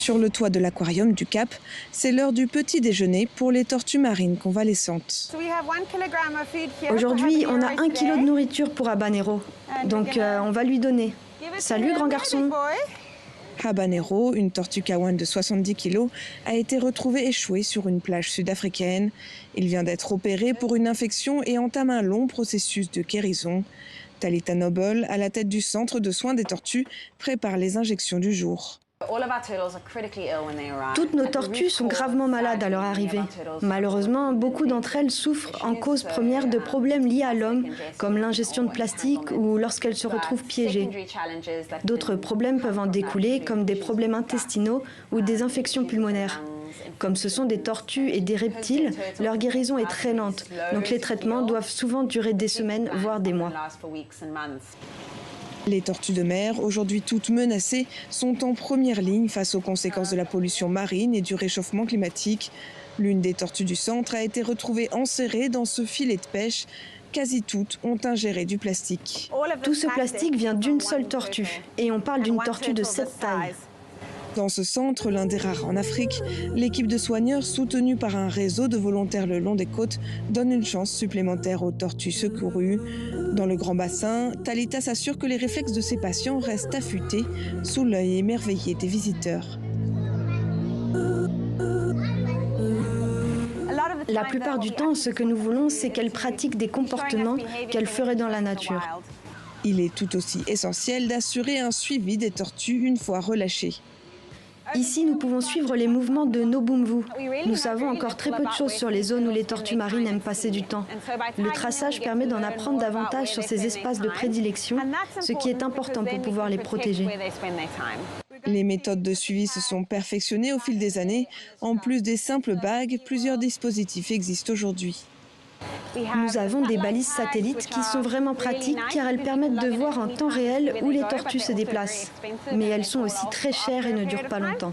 Sur le toit de l'aquarium du Cap, c'est l'heure du petit déjeuner pour les tortues marines convalescentes. Aujourd'hui, on a 1 kilo de nourriture pour Habanero, donc on va lui donner. Salut grand garçon. Habanero, une tortue kawan de 70 kg, a été retrouvé échoué sur une plage sud-africaine. Il vient d'être opéré pour une infection et entame un long processus de guérison. Talita Noble, à la tête du centre de soins des tortues, prépare les injections du jour. Toutes nos tortues sont gravement malades à leur arrivée. Malheureusement, beaucoup d'entre elles souffrent en cause première de problèmes liés à l'homme, comme l'ingestion de plastique ou lorsqu'elles se retrouvent piégées. D'autres problèmes peuvent en découler, comme des problèmes intestinaux ou des infections pulmonaires. Comme ce sont des tortues et des reptiles, leur guérison est très lente, donc les traitements doivent souvent durer des semaines, voire des mois. Les tortues de mer, aujourd'hui toutes menacées, sont en première ligne face aux conséquences de la pollution marine et du réchauffement climatique. L'une des tortues du centre a été retrouvée enserrée dans ce filet de pêche. Quasi toutes ont ingéré du plastique. Tout ce plastique vient d'une seule tortue, et on parle d'une tortue de cette taille. Dans ce centre, l'un des rares en Afrique, l'équipe de soigneurs, soutenue par un réseau de volontaires le long des côtes, donne une chance supplémentaire aux tortues secourues. Dans le grand bassin, Talita s'assure que les réflexes de ses patients restent affûtés sous l'œil émerveillé des visiteurs. La plupart du temps, ce que nous voulons, c'est qu'elles pratiquent des comportements qu'elles feraient dans la nature. Il est tout aussi essentiel d'assurer un suivi des tortues une fois relâchées. Ici, nous pouvons suivre les mouvements de Nobumvu. Nous savons encore très peu de choses sur les zones où les tortues marines aiment passer du temps. Le traçage permet d'en apprendre davantage sur ces espaces de prédilection, ce qui est important pour pouvoir les protéger. Les méthodes de suivi se sont perfectionnées au fil des années. En plus des simples bagues, plusieurs dispositifs existent aujourd'hui. Nous avons des balises satellites qui sont vraiment pratiques car elles permettent de voir en temps réel où les tortues se déplacent. Mais elles sont aussi très chères et ne durent pas longtemps.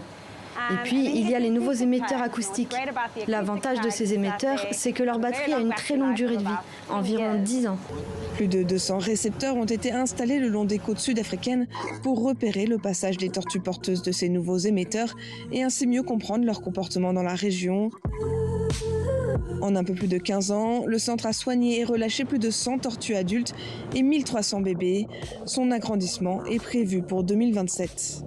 Et puis, il y a les nouveaux émetteurs acoustiques. L'avantage de ces émetteurs, c'est que leur batterie a une très longue durée de vie, environ 10 ans. Plus de 200 récepteurs ont été installés le long des côtes sud-africaines pour repérer le passage des tortues porteuses de ces nouveaux émetteurs et ainsi mieux comprendre leur comportement dans la région. En un peu plus de 15 ans, le centre a soigné et relâché plus de 100 tortues adultes et 1300 bébés. Son agrandissement est prévu pour 2027.